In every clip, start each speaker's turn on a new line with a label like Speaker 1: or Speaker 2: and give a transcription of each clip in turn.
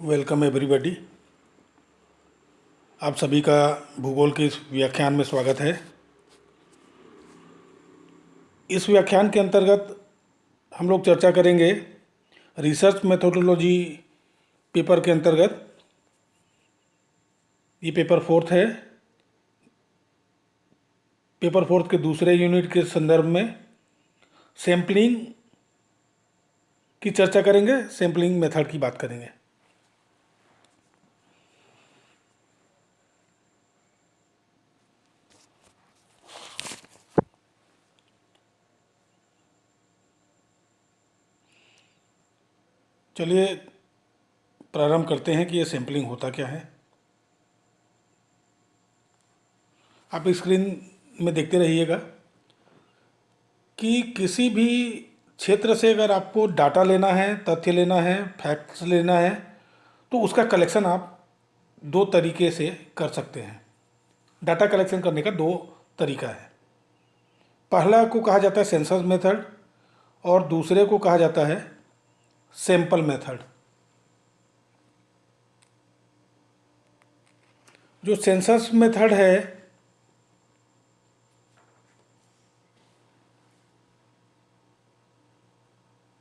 Speaker 1: Welcome everybody. आप सभी का भूगोल के इस व्याख्यान में स्वागत है। इस व्याख्यान के अंतर्गत हम लोग चर्चा करेंगे रिसर्च मेथोडोलॉजी पेपर के अंतर्गत। ये पेपर फोर्थ है। पेपर फोर्थ के दूसरे यूनिट के संदर्भ में सैम्पलिंग की चर्चा करेंगे, सैम्पलिंग मेथड की बात करेंगे। चलिए प्रारंभ करते हैं कि ये सैम्पलिंग होता क्या है। आप स्क्रीन में देखते रहिएगा कि किसी भी क्षेत्र से अगर आपको डाटा लेना है, तथ्य लेना है, फैक्ट्स लेना है, तो उसका कलेक्शन आप दो तरीके से कर सकते हैं। डाटा कलेक्शन करने का दो तरीका है। पहला को कहा जाता है सेंसस मेथड और दूसरे को कहा जाता है सैंपल मेथड। जो सेंसस मेथड है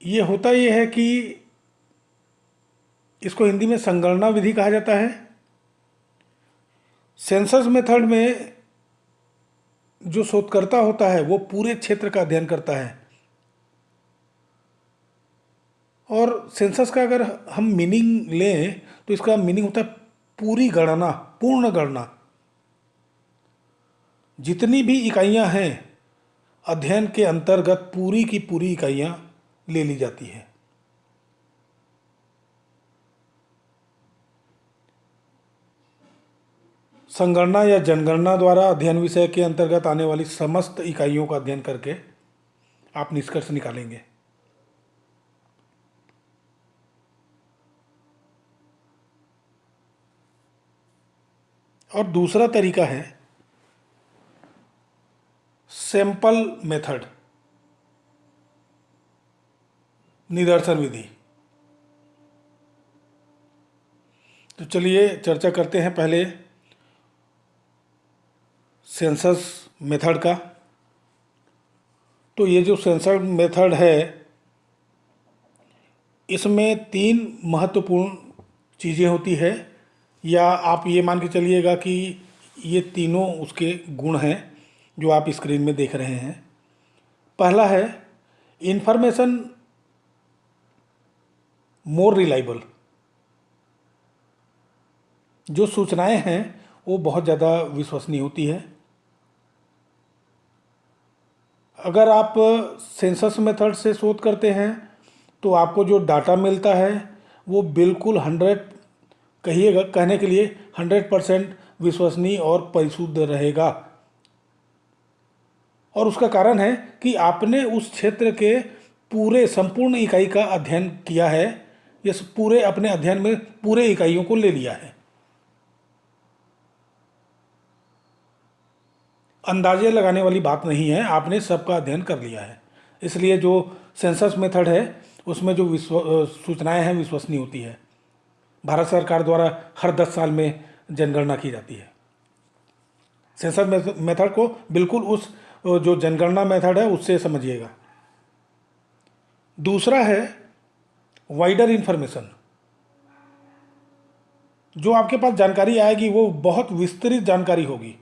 Speaker 1: ये है कि इसको हिंदी में संगणना विधि कहा जाता है। सेंसस मेथड में जो शोधकर्ता होता है वो पूरे क्षेत्र का अध्ययन करता है। और सेंसस का अगर हम मीनिंग लें तो इसका मीनिंग होता है पूरी गणना, पूर्ण गणना। जितनी भी इकाइयां हैं अध्ययन के अंतर्गत पूरी की पूरी इकाइयां ले ली जाती हैं। संगणना या जनगणना द्वारा अध्ययन विषय के अंतर्गत आने वाली समस्त इकाइयों का अध्ययन करके आप निष्कर्ष निकालेंगे। और दूसरा तरीका है सैंपल मेथड, निदर्शन विधि। तो चलिए चर्चा करते हैं पहले सेंसस मेथड का। तो ये जो सेंसस मेथड है इसमें तीन महत्वपूर्ण चीज़ें होती है, या आप ये मान के चलिएगा कि ये तीनों उसके गुण हैं जो आप स्क्रीन में देख रहे हैं। पहला है इंफॉर्मेशन मोर रिलायबल। जो सूचनाएं हैं वो बहुत ज़्यादा विश्वसनीय होती है। अगर आप सेंसस मेथड से शोध करते हैं तो आपको जो डाटा मिलता है वो बिल्कुल कहने के लिए 100% विश्वसनीय और परिशुद्ध रहेगा। और उसका कारण है कि आपने उस क्षेत्र के पूरे संपूर्ण इकाई का अध्ययन किया है। ये पूरे अपने अध्ययन में पूरे इकाइयों को ले लिया है। अंदाजे लगाने वाली बात नहीं है, आपने सबका अध्ययन कर लिया है। इसलिए जो सेंसस मेथड है उसमें जो सूचनाएं हैं विश्वसनीय होती है। भारत सरकार द्वारा हर 10 साल में जनगणना की जाती है। सेंसस मेथड को बिल्कुल उस जो जनगणना मेथड है उससे समझिएगा। दूसरा है वाइडर इंफॉर्मेशन। जो आपके पास जानकारी आएगी वो बहुत विस्तृत जानकारी होगी।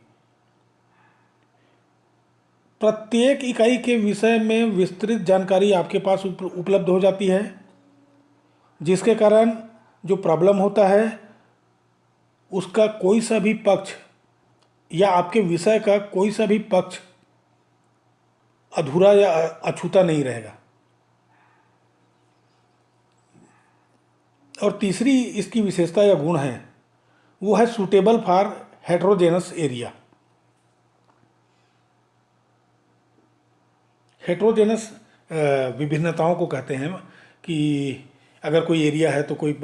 Speaker 1: प्रत्येक इकाई के विषय में विस्तृत जानकारी आपके पास उपलब्ध हो जाती है, जिसके कारण जो प्रॉब्लम होता है उसका कोई सा भी पक्ष या आपके विषय का कोई सा भी पक्ष अधूरा या अछूता नहीं रहेगा। और तीसरी इसकी विशेषता या गुण है वो है suitable for heterogeneous area. Heterogeneous विभिन्नताओं को कहते हैं कि अगर कोई एरिया है तो कोई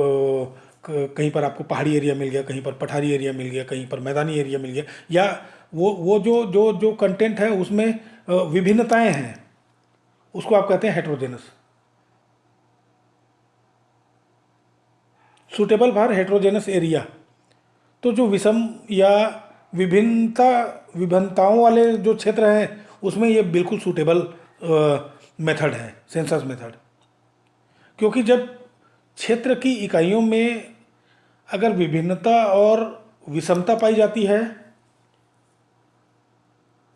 Speaker 1: कहीं पर आपको पहाड़ी एरिया मिल गया, कहीं पर पठारी एरिया मिल गया, कहीं पर मैदानी एरिया मिल गया, या वो जो जो जो कंटेंट है उसमें विभिन्नताएं हैं, उसको आप कहते हैं heterogeneous. Suitable for heterogeneous area. तो जो विषम या विभिन्नताओं वाले जो क्षेत्र हैं उसमें ये बिल्कुल सूटेबल मेथड है सेंसस मेथड। क्योंकि जब क्षेत्र की इकाइयों में अगर विभिन्नता और विषमता पाई जाती है,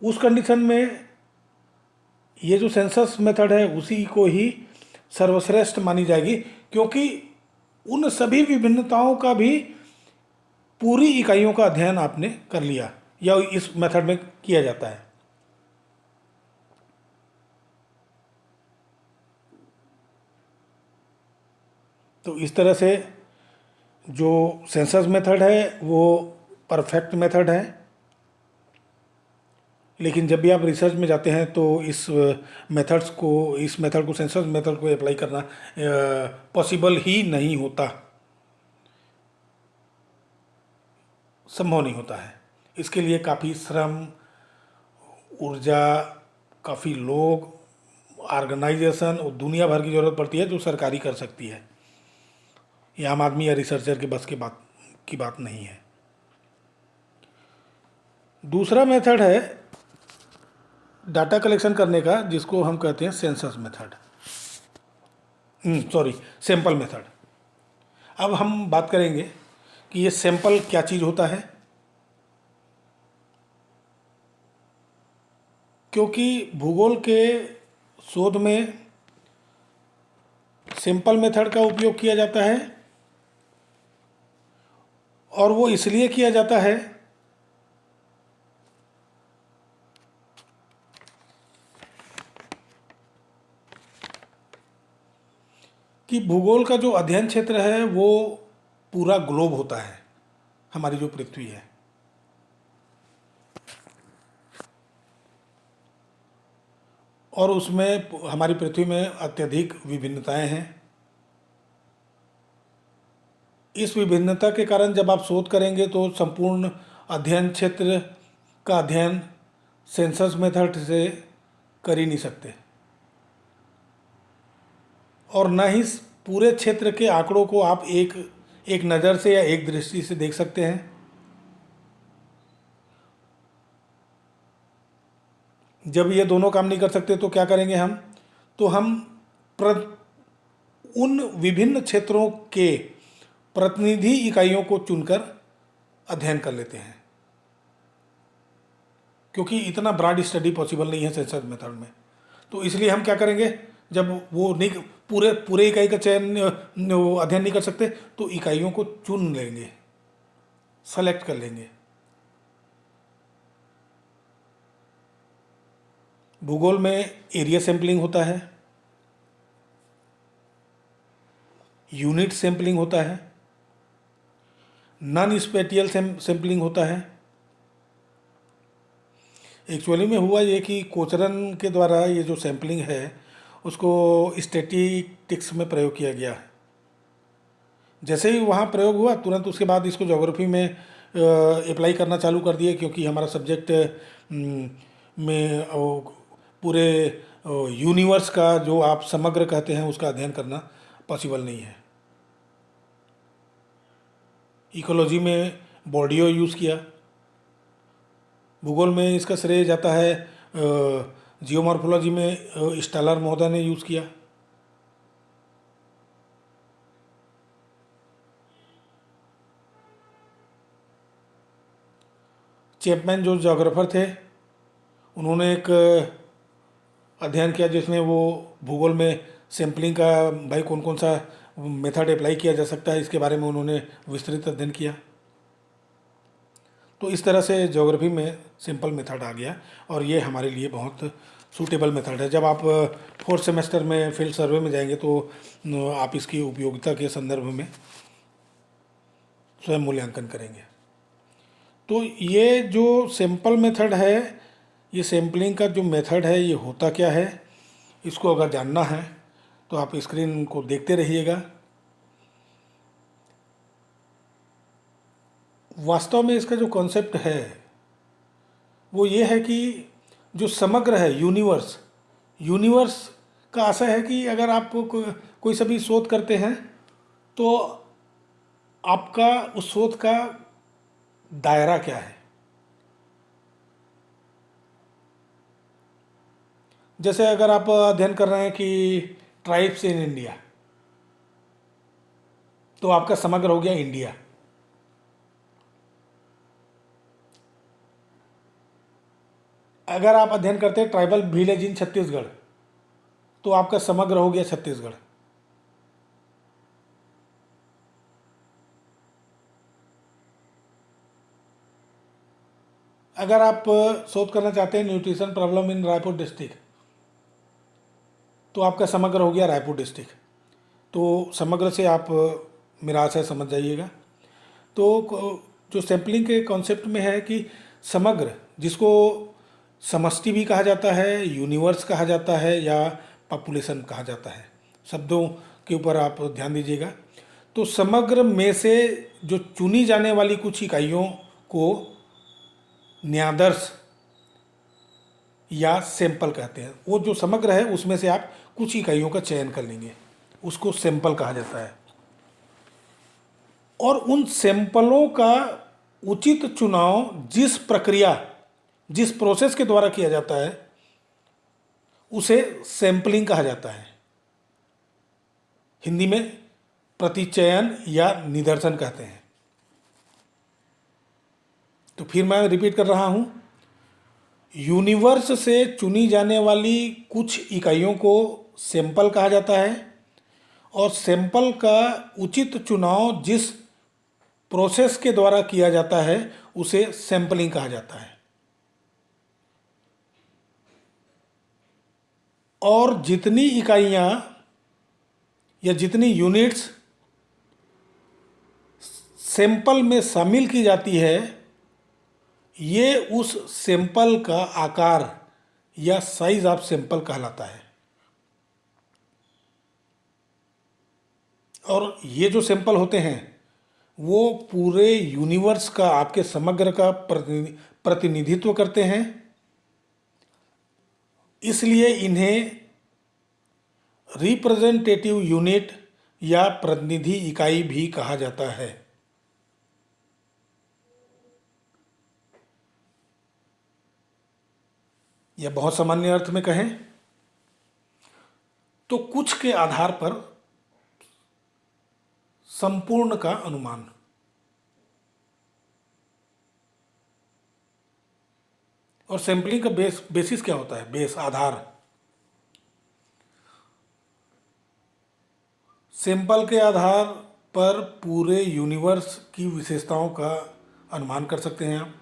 Speaker 1: उस कंडीशन में ये जो सेंसस मेथड है उसी को ही सर्वश्रेष्ठ मानी जाएगी, क्योंकि उन सभी विभिन्नताओं का भी पूरी इकाइयों का अध्ययन आपने कर लिया या इस मेथड में किया जाता है। तो इस तरह से जो सेंसस मेथड है वो परफेक्ट मेथड है। लेकिन जब भी आप रिसर्च में जाते हैं तो इस मेथड को सेंसस मेथड को अप्लाई करना पॉसिबल ही नहीं होता, संभव नहीं होता है। इसके लिए काफ़ी श्रम, ऊर्जा, काफ़ी लोग, ऑर्गेनाइजेशन और दुनिया भर की ज़रूरत पड़ती है, जो सरकारी कर सकती है। ये आम आदमी या रिसर्चर के बस की बात नहीं है। दूसरा मेथड है डाटा कलेक्शन करने का, जिसको हम कहते हैं सेंसस मेथड, सैंपल मेथड। अब हम बात करेंगे कि ये सैंपल क्या चीज़ होता है। क्योंकि भूगोल के शोध में सैंपल मेथड का उपयोग किया जाता है, और वो इसलिए किया जाता है कि भूगोल का जो अध्ययन क्षेत्र है वो पूरा ग्लोब होता है, हमारी जो पृथ्वी है। और उसमें हमारी पृथ्वी में अत्यधिक विभिन्नताएं हैं। इस विभिन्नता के कारण जब आप शोध करेंगे तो संपूर्ण अध्ययन क्षेत्र का अध्ययन सेंसस मेथड से कर ही नहीं सकते, और न ही पूरे क्षेत्र के आंकड़ों को आप एक नज़र से या एक दृष्टि से देख सकते हैं। जब ये दोनों काम नहीं कर सकते तो क्या करेंगे हम? तो हम उन विभिन्न क्षेत्रों के प्रतिनिधि इकाइयों को चुनकर अध्ययन कर लेते हैं, क्योंकि इतना ब्रॉड स्टडी पॉसिबल नहीं है सेंसस मेथड में। तो इसलिए हम क्या करेंगे, जब वो नहीं पूरे इकाई का चयन अध्ययन नहीं कर सकते तो इकाइयों को चुन लेंगे, सेलेक्ट कर लेंगे। भूगोल में एरिया सैंपलिंग होता है, यूनिट सैंपलिंग होता है, नॉन स्पेटियल सैंपलिंग होता है। एक्चुअली में हुआ ये कि कोचरन के द्वारा ये जो सैंपलिंग है उसको स्टैटिस्टिक्स में प्रयोग किया गया है। जैसे ही वहाँ प्रयोग हुआ तुरंत उसके बाद इसको ज्योग्राफी में अप्लाई करना चालू कर दिए, क्योंकि हमारा सब्जेक्ट में पूरे यूनिवर्स का जो आप समग्र कहते हैं उसका अध्ययन करना पॉसिबल नहीं है। इकोलॉजी में बॉर्डियो यूज़ किया। भूगोल में इसका श्रेय जाता है जियोमॉर्फोलॉजी में स्टालर महोदय ने यूज़ किया। चैपमैन जो जोग्राफर थे उन्होंने एक अध्ययन किया जिसमें वो भूगोल में सैम्पलिंग का भाई कौन कौन सा मेथड अप्लाई किया जा सकता है इसके बारे में उन्होंने विस्तृत अध्ययन किया। तो इस तरह से ज्योग्राफी में सिंपल मेथड आ गया और ये हमारे लिए बहुत सूटेबल मेथड है। जब आप फोर्थ सेमेस्टर में फील्ड सर्वे में जाएंगे तो आप इसकी उपयोगिता के संदर्भ में स्वयं मूल्यांकन करेंगे। तो ये जो सैंपल मेथड है, ये सैम्पलिंग का जो मेथड है ये होता क्या है, इसको अगर जानना है तो आप स्क्रीन को देखते रहिएगा। वास्तव में इसका जो कॉन्सेप्ट है वो ये है कि जो समग्र है यूनिवर्स का आशय है कि अगर आप कोई सा भी शोध करते हैं तो आपका उस शोध का दायरा क्या है। जैसे अगर आप अध्ययन कर रहे हैं कि ट्राइब्स इन इंडिया, तो आपका समग्र हो गया इंडिया। अगर आप अध्ययन करते हैं ट्राइबल विलेज इन छत्तीसगढ़, तो आपका समग्र हो गया छत्तीसगढ़। अगर आप शोध करना चाहते हैं nutrition problem in Raipur district, तो आपका समग्र हो गया रायपुर डिस्ट्रिक्ट। तो समग्र से आप मेरा आशय समझ जाइएगा। तो जो सैम्पलिंग के कॉन्सेप्ट में है कि समग्र, जिसको समष्टि भी कहा जाता है, यूनिवर्स कहा जाता है, या पॉपुलेशन कहा जाता है, शब्दों के ऊपर आप ध्यान दीजिएगा। तो समग्र में से जो चुनी जाने वाली कुछ इकाइयों को न्यादर्श या सैंपल कहते हैं। वो जो समग्र है उसमें से आप कुछ इकाइयों का चयन कर लेंगे, उसको सैंपल कहा जाता है। और उन सैंपलों का उचित चुनाव जिस प्रक्रिया, जिस प्रोसेस के द्वारा किया जाता है, उसे सैंपलिंग कहा जाता है। हिंदी में प्रतिचयन या निदर्शन कहते हैं। तो फिर मैं रिपीट कर रहा हूं, यूनिवर्स से चुनी जाने वाली कुछ इकाइयों को सैंपल कहा जाता है, और सैंपल का उचित चुनाव जिस प्रोसेस के द्वारा किया जाता है उसे सैंपलिंग कहा जाता है। और जितनी इकाइयां या जितनी यूनिट्स सैंपल में शामिल की जाती है, ये उस सैंपल का आकार या साइज ऑफ सैंपल कहलाता है। और ये जो सैंपल होते हैं वो पूरे यूनिवर्स का, आपके समग्र का प्रतिनिधित्व करते हैं। इसलिए इन्हें रिप्रेजेंटेटिव यूनिट या प्रतिनिधि इकाई भी कहा जाता है। या बहुत सामान्य अर्थ में कहें तो कुछ के आधार पर संपूर्ण का अनुमान। और सैंपलिंग का बेसिस क्या होता है? बेस, आधार। सैंपल के आधार पर पूरे यूनिवर्स की विशेषताओं का अनुमान कर सकते हैं आप,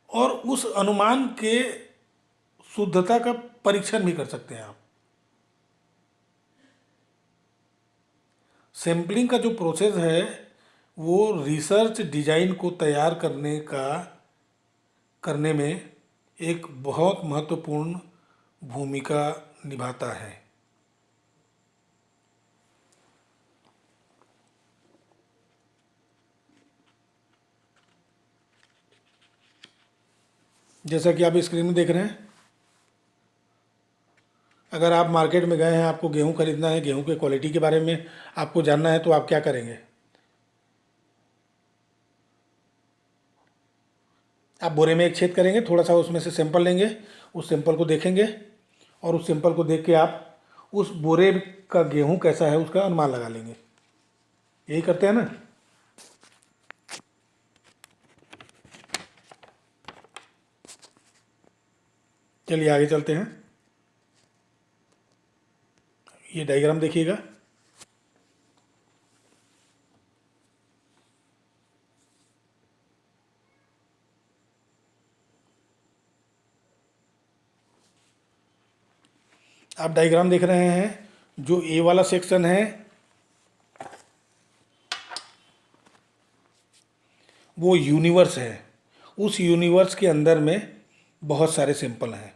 Speaker 1: और उस अनुमान के शुद्धता का परीक्षण भी कर सकते हैं आप। सैंपलिंग का जो प्रोसेस है वो रिसर्च डिजाइन को तैयार करने में एक बहुत महत्वपूर्ण भूमिका निभाता है। जैसा कि आप स्क्रीन में देख रहे हैं, अगर आप मार्केट में गए हैं, आपको गेहूं खरीदना है, गेहूं के क्वालिटी के बारे में आपको जानना है, तो आप क्या करेंगे? आप बोरे में एक छेद करेंगे, थोड़ा सा उसमें से सैंपल लेंगे, उस सैंपल को देखेंगे, और उस सैंपल को देख के आप उस बोरे का गेहूं कैसा है उसका अनुमान लगा लेंगे। यही करते हैं ना? चलिए आगे चलते हैं। ये डायग्राम देखिएगा। आप डायग्राम देख रहे हैं, जो ए वाला सेक्शन है वो यूनिवर्स है। उस यूनिवर्स के अंदर में बहुत सारे सैंपल हैं।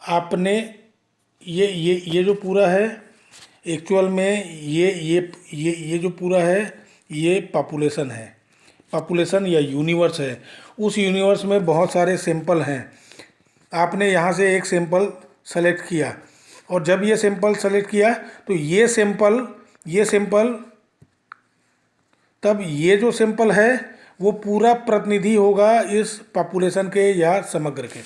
Speaker 1: आपने ये जो पूरा है, एक्चुअल में ये जो पूरा है ये पॉपुलेशन है, पॉपुलेशन या यूनिवर्स है। उस यूनिवर्स में बहुत सारे सैंपल हैं। आपने यहाँ से एक सैंपल सेलेक्ट किया, और जब ये सैंपल सेलेक्ट किया तो ये सैंपल तब ये जो सैंपल है वो पूरा प्रतिनिधि होगा इस पॉपुलेशन के या समग्र के।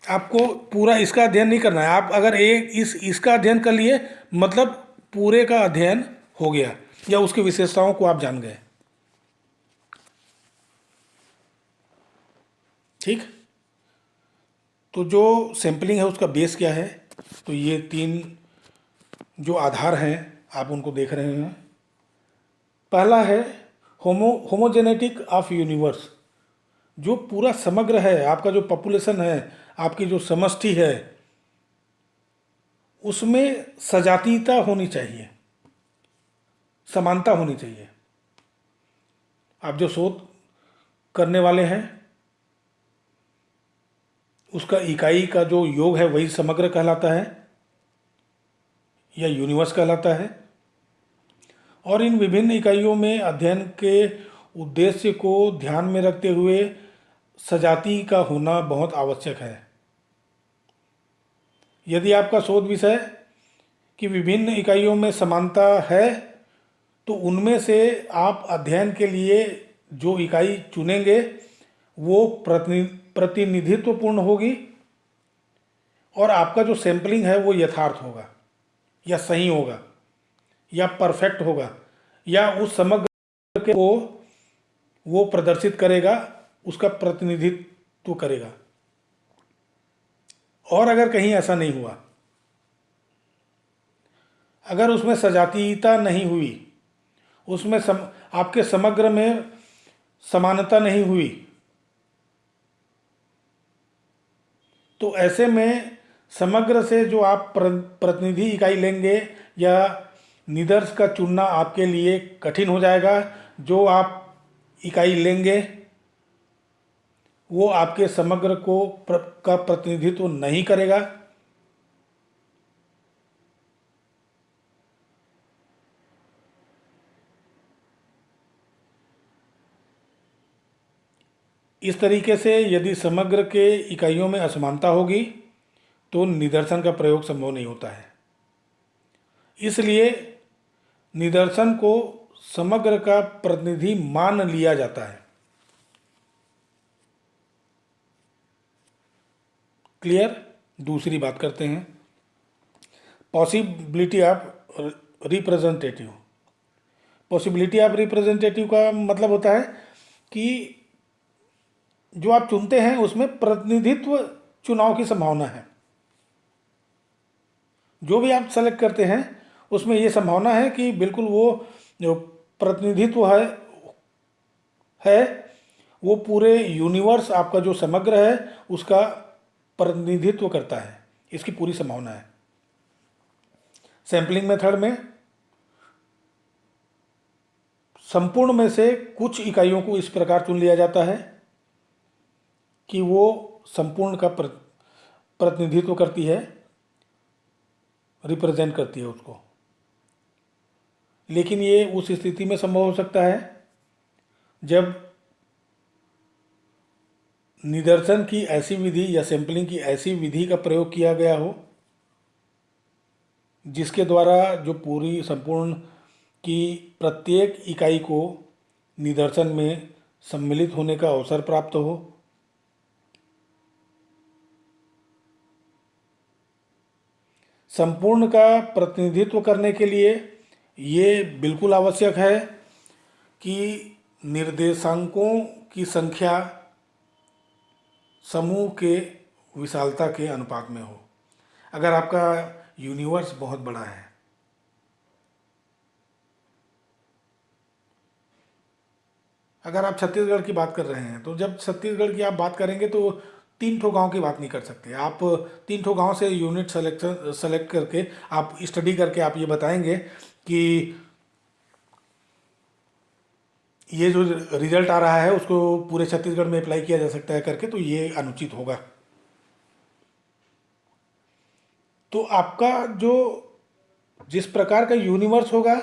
Speaker 1: आपको पूरा इसका अध्ययन नहीं करना है। आप अगर एक इसका अध्ययन कर लिए मतलब पूरे का अध्ययन हो गया या उसकी विशेषताओं को आप जान गए। ठीक। तो जो सैंपलिंग है उसका बेस क्या है? तो ये 3 जो आधार हैं आप उनको देख रहे हैं। पहला है होमोजेनेटिक ऑफ यूनिवर्स। जो पूरा समग्र है, आपका जो पॉपुलेशन है, आपकी जो समष्टि है, उसमें सजातीयता होनी चाहिए, समानता होनी चाहिए। आप जो शोध करने वाले हैं उसका इकाई का जो योग है वही समग्र कहलाता है या यूनिवर्स कहलाता है। और इन विभिन्न इकाइयों में अध्ययन के उद्देश्य को ध्यान में रखते हुए सजाती का होना बहुत आवश्यक है। यदि आपका शोध विषय कि विभिन्न इकाइयों में समानता है तो उनमें से आप अध्ययन के लिए जो इकाई चुनेंगे वो प्रतिनिधित्वपूर्ण होगी और आपका जो सैंपलिंग है वो यथार्थ होगा या सही होगा या परफेक्ट होगा या उस समग्र को वो प्रदर्शित करेगा, उसका प्रतिनिधित्व करेगा। और अगर कहीं ऐसा नहीं हुआ, अगर उसमें सजातीयता नहीं हुई, उसमें आपके समग्र में समानता नहीं हुई, तो ऐसे में समग्र से जो आप प्रतिनिधि इकाई लेंगे या निदर्श का चुनना आपके लिए कठिन हो जाएगा। जो आप इकाई लेंगे वो आपके समग्र का प्रतिनिधित्व नहीं करेगा। इस तरीके से यदि समग्र के इकाइयों में असमानता होगी तो निदर्शन का प्रयोग संभव नहीं होता है। इसलिए निदर्शन को समग्र का प्रतिनिधि मान लिया जाता है। क्लियर? दूसरी बात करते हैं, possibility of representative. Possibility of representative का मतलब होता है कि जो आप चुनते हैं उसमें प्रतिनिधित्व चुनाव की संभावना है। जो भी आप सेलेक्ट करते हैं उसमें ये संभावना है कि बिल्कुल वो जो प्रतिनिधित्व है वो पूरे यूनिवर्स, आपका जो समग्र है उसका प्रतिनिधित्व करता है। इसकी पूरी संभावना है। सैंपलिंग मेथड में संपूर्ण में से कुछ इकाइयों को इस प्रकार चुन लिया जाता है कि वो संपूर्ण का प्रतिनिधित्व करती है, रिप्रेजेंट करती है उसको। लेकिन ये उस स्थिति में संभव हो सकता है जब निदर्शन की ऐसी विधि या सैंपलिंग की ऐसी विधि का प्रयोग किया गया हो जिसके द्वारा जो पूरी संपूर्ण की प्रत्येक इकाई को निदर्शन में सम्मिलित होने का अवसर प्राप्त हो। संपूर्ण का प्रतिनिधित्व करने के लिए ये बिल्कुल आवश्यक है कि निर्देशांकों की संख्या समूह के विशालता के अनुपात में हो। अगर आपका यूनिवर्स बहुत बड़ा है, अगर आप छत्तीसगढ़ की बात कर रहे हैं तो जब छत्तीसगढ़ की आप बात करेंगे तो 3 ठो गांव की बात नहीं कर सकते आप। 3 ठो गांव से यूनिट सेलेक्ट करके आप स्टडी करके आप ये बताएंगे कि ये जो रिजल्ट आ रहा है उसको पूरे छत्तीसगढ़ में अप्लाई किया जा सकता है करके, तो ये अनुचित होगा। तो आपका जो जिस प्रकार का यूनिवर्स होगा,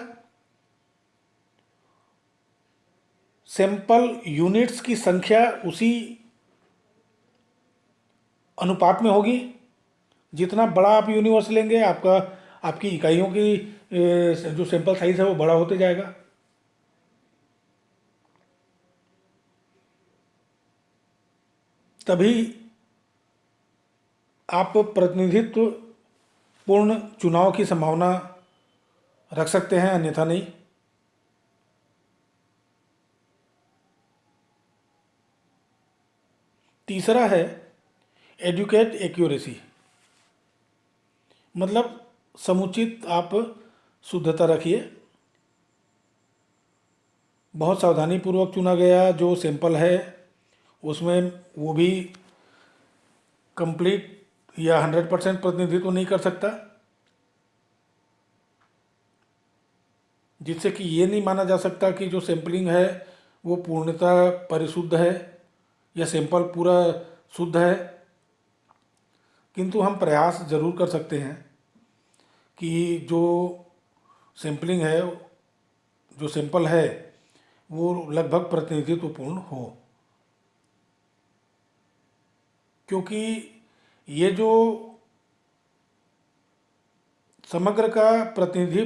Speaker 1: सैंपल यूनिट्स की संख्या उसी अनुपात में होगी। जितना बड़ा आप यूनिवर्स लेंगे, आपका आपकी इकाइयों की जो सैंपल साइज है वो बड़ा होते जाएगा। तभी आप प्रतिनिधित्व पूर्ण चुनाव की संभावना रख सकते हैं, अन्यथा नहीं। तीसरा है एडुकेट एक्यूरेसी, मतलब समुचित आप शुद्धता रखिए। बहुत सावधानी पूर्वक चुना गया जो सैंपल है उसमें वो भी कंप्लीट या 100% प्रतिनिधित्व नहीं कर सकता, जिससे कि ये नहीं माना जा सकता कि जो सैंपलिंग है वो पूर्णतः परिशुद्ध है या सैंपल पूरा शुद्ध है। किंतु हम प्रयास जरूर कर सकते हैं कि जो सैंपलिंग है, जो सैंपल है वो लगभग प्रतिनिधित्वपूर्ण हो, क्योंकि ये जो समग्र का प्रतिनिधि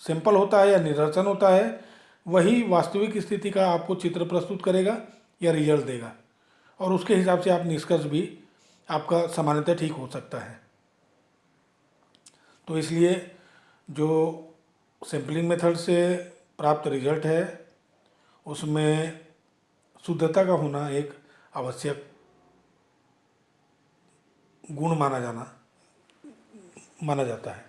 Speaker 1: सैंपल होता है या निदर्शन होता है, वही वास्तविक स्थिति का आपको चित्र प्रस्तुत करेगा या रिजल्ट देगा, और उसके हिसाब से आप निष्कर्ष भी आपका सामान्यतः ठीक हो सकता है। तो इसलिए जो सैम्पलिंग मेथड से प्राप्त रिजल्ट है उसमें शुद्धता का होना एक आवश्यक गुण माना जाता है।